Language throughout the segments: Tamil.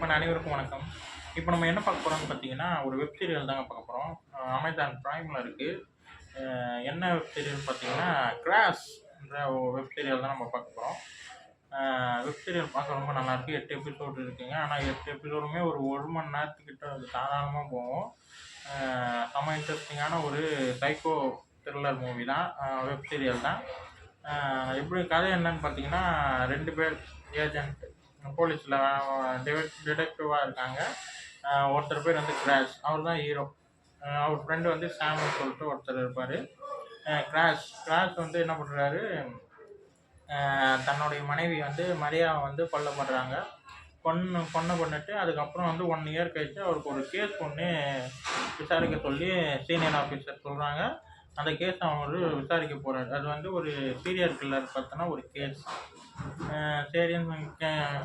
நண்பன் அனைவருக்கும் வணக்கம். இப்போ நம்ம என்ன பார்க்க போறோம்னு பார்த்தீங்கன்னா, ஒரு வெப் சீரியல் தாங்க பார்க்க போறோம். அமேசான் பிரைம்ல இருக்கு. என்ன வெப் சீரியல்னு பார்த்தீங்கன்னா, கிராஷ் என்ற ஒரு வெப் சீரியல் தான் நம்ம பார்க்க போறோம். வெப் சீரியல் பார்க்க ரொம்ப நல்லாயிருக்கு. 8 எபிசோடு இருக்குங்க. ஆனா 8 எபிசோடுமே ஒரு 1 மணி நேரத்துக்கிட்ட அது தாராளமா போகும். செம்ம இன்ட்ரஸ்டிங்கான ஒரு சைக்கோ த்ரில்லர் மூவி தான். வெப் சீரியல் தான். எப்படி கதை என்னன்னு பார்த்தீங்கன்னா, 2 பேர் ஏஜென்ட் போலீஸில் டிடெக்டிவாக இருக்காங்க. ஒருத்தர் பேர் வந்து கிராஷ், அவர் தான் ஹீரோ. அவர் ஃப்ரெண்டு வந்து சாம்னு சொல்லிட்டு ஒருத்தர் இருப்பார். கிராஷ் வந்து என்ன பண்ணுறாரு, தன்னுடைய மனைவி வந்து மரியாவை வந்து கொல்லப்படுறாங்க. கொன்ன பண்ணிட்டு அதுக்கப்புறம் வந்து 1 இயர் கழிச்சு அவருக்கு ஒரு கேஸ் ஒன்று விசாரிக்க சொல்லி சீனியர் ஆஃபீஸர் சொல்கிறாங்க. அந்த கேஸ் அவர் விசாரிக்க போகிறாரு. அது வந்து ஒரு சீரியல் கில்லர் பற்றின ஒரு கேஸ். சரின்னு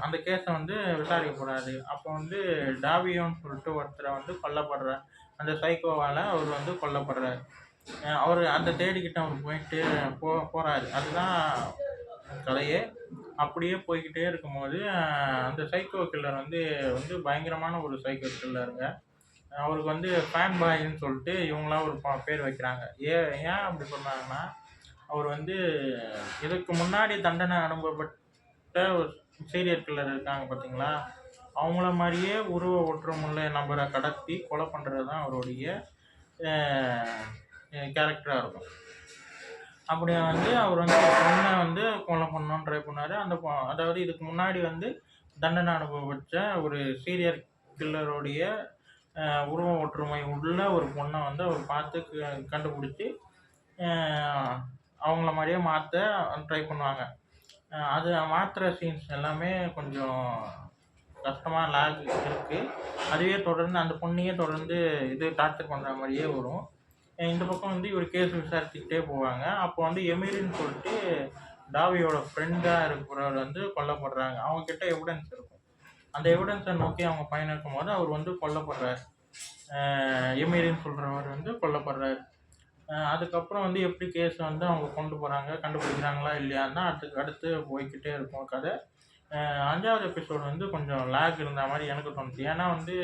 அந்த கேஸை வந்து விசாரிக்க போகிறாரு. அப்போ வந்து டாவியோன்னு சொல்லிட்டு ஒருத்தரை வந்து கொல்லப்படுறார். அந்த சைக்கோவால் அவர் வந்து கொல்லப்படுறாரு. அவர் அந்த தேடிக்கிட்ட அவர் போயிட்டு போகிறாரு. அதுதான் கதையே. அப்படியே போய்கிட்டே இருக்கும்போது அந்த சைக்கோ கில்லர் வந்து வந்து பயங்கரமான ஒரு சைக்கோ கில்லருங்க. அவருக்கு வந்து ஃபேன் பாய்ன்னு சொல்லிட்டு இவங்களாம் ஒரு பேர் வைக்கிறாங்க. ஏன் அப்படி சொன்னாங்கன்னா, அவர் வந்து இதுக்கு முன்னாடி தண்டனை அனுபவப்பட்ட ஒரு சீரியல் கில்லர் இருக்காங்க பார்த்தீங்களா, அவங்கள மாதிரியே உருவ ஒற்றுமுள்ள நபரை கடத்தி கொலை பண்ணுறது தான் அவருடைய கேரக்டராக இருக்கும். அப்படி வந்து அவர் வந்து பொண்ணை வந்து கொலை பண்ணணும்னு ட்ரை பண்ணார். அதாவது இதுக்கு முன்னாடி வந்து தண்டனை அனுபவிச்ச ஒரு சீரியல் கில்லருடைய உருவ ஒற்றுமை உள்ள ஒரு பொண்ணை வந்து அவர் பார்த்து கண்டுபிடிச்சி அவங்கள மாதிரியே மாற்ற ட்ரை பண்ணுவாங்க. அது மாற்றுற சீன்ஸ் எல்லாமே கொஞ்சம் கஷ்டமாக லேக் இருக்குது. அதுவே தொடர்ந்து அந்த பொண்ணையே தொடர்ந்து இது டார்ச்சர் பண்ணுற மாதிரியே வரும். இந்த பக்கம் வந்து இவர் கேஸ் விசாரிச்சுக்கிட்டே போவாங்க. அப்போ வந்து எமிரின்னு சொல்லிட்டு டாவியோட ஃப்ரெண்டாக இருக்கிறவர் வந்து கொல்லப்படுறாங்க. அவங்கக்கிட்ட எவிடன்ஸ் இருக்கும். அந்த எவிடன்ஸை நோக்கி அவங்க பயணிக்கும் போது அவர் வந்து கொல்லப்படுறாரு. எமிரின்னு சொல்கிறவர் வந்து கொல்லப்படுறாரு. அதுக்கப்புறம் வந்து எப்படி கேஸ் வந்து அவங்க கொண்டு போகிறாங்க, கண்டுபிடிக்கிறாங்களா இல்லையான்னா அடுத்து போய்கிட்டே இருக்கும் கதை. 5வது எபிசோடு வந்து கொஞ்சம் லேக் இருந்த மாதிரி எனக்கு தோணுச்சு. ஏன்னா வந்து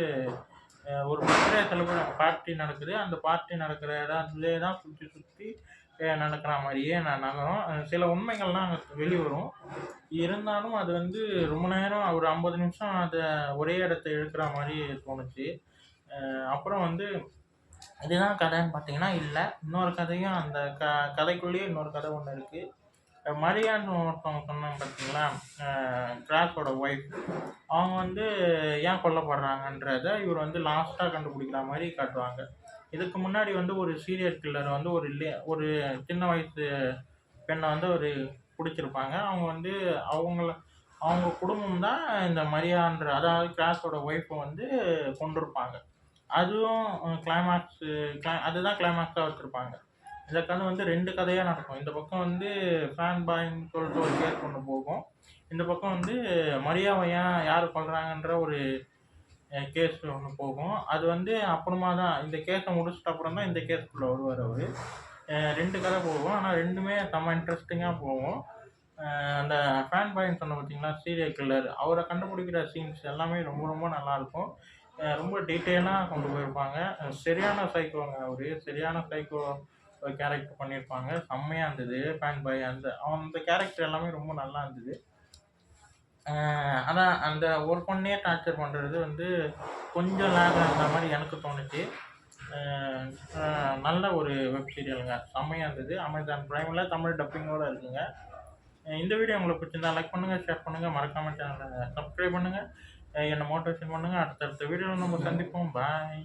ஒரு பர்த்டே செலிப்ரேட் பார்ட்டி நடக்குது. அந்த பார்ட்டி நடக்கிற இடத்துலேயே தான் சுற்றி நடக்கிற மாதிரியே நகரும். சில உண்மைகள்லாம் அங்கே வெளிவரும். இருந்தாலும் அது வந்து ரொம்ப நேரம் ஒரு 50 நிமிஷம் அதை ஒரே இடத்த இழுக்கிற மாதிரி தோணுச்சு. அப்புறம் வந்து இதுதான் கதைன்னு பார்த்தீங்கன்னா இல்லை. இன்னொரு கதையும் அந்த கதைக்குள்ளேயே இன்னொரு கதை ஒன்று இருக்குது. மரியான்னு ஒருத்தவங்க சொன்னாங்க பார்த்தீங்களா, கிராஷோட ஒய்ஃப். அவங்க வந்து ஏன் கொல்லப்படுறாங்கன்றத இவர் வந்து லாஸ்ட்டாக கண்டுபிடிக்கிற மாதிரி காட்டுவாங்க. இதுக்கு முன்னாடி வந்து ஒரு சீரியல் கில்லர் வந்து ஒரு சின்ன வயசு பெண்ணை வந்து ஒரு பிடிச்சிருப்பாங்க. அவங்க வந்து அவங்க குடும்பம் தான் இந்த மரியான்ற, அதாவது கிராஷோட ஒய்ஃபை வந்து கொண்டிருப்பாங்க. அதுவும் அதுதான் கிளைமாக்ஸாக வச்சுருப்பாங்க. இந்த கதை வந்து 2 கதையாக நடக்கும். இந்த பக்கம் வந்து ஃபேன் பாய்ன்னு சொல்லிட்டு ஒரு கேஸ் கொண்டு போகும். இந்த பக்கம் வந்து மரியாவை யார் கொல்றாங்கன்ற ஒரு கேஸ் ஒன்று போகும். அது வந்து அப்புறமா தான் இந்த கேஸை முடிச்சிட்ட அப்புறம் தான் இந்த கேஸ்க்குள்ளே வருவார் அவர். 2 கதை போகும். ஆனால் 2மே செம்ம இன்ட்ரெஸ்டிங்காக போகும். அந்த ஃபேன் பாய்ன்னு சொன்ன பார்த்தீங்களா, சீரியல் கில்லர், அவரை கண்டுபிடிக்கிற சீன்ஸ் எல்லாமே ரொம்ப ரொம்ப நல்லாயிருக்கும். ரொம்ப டீட்டெயிலாக கொண்டு போயிருப்பாங்க. சரியான சைக்கோங்க அவரு. சரியான சைக்கோ கேரக்டர் பண்ணியிருப்பாங்க. செம்மையாக இருந்தது ஃபேன் பாய். அந்த கேரக்டர் எல்லாமே ரொம்ப நல்லா இருந்தது. ஆனால் அந்த ஒரு பொண்ணையே டார்ச்சர் பண்ணுறது வந்து கொஞ்சம் லேக் இருந்த மாதிரி எனக்கு தோணுச்சு. நல்ல ஒரு வெப் சீரியலுங்க. செம்மையாக இருந்தது. அமேசான் பிரைமில் தமிழ் டப்பிங்கோடு இருக்குங்க. இந்த வீடியோ உங்களுக்கு பிடிச்சிருந்தா லைக் பண்ணுங்கள், ஷேர் பண்ணுங்கள், மறக்காமல் சேனலை சப்ஸ்கிரைப் பண்ணுங்கள், என்னை மோட்டிவேஷன் பண்ணுங்கள். அடுத்தடுத்த வீடியோவில் நம்ம சந்திப்போம். பாய்.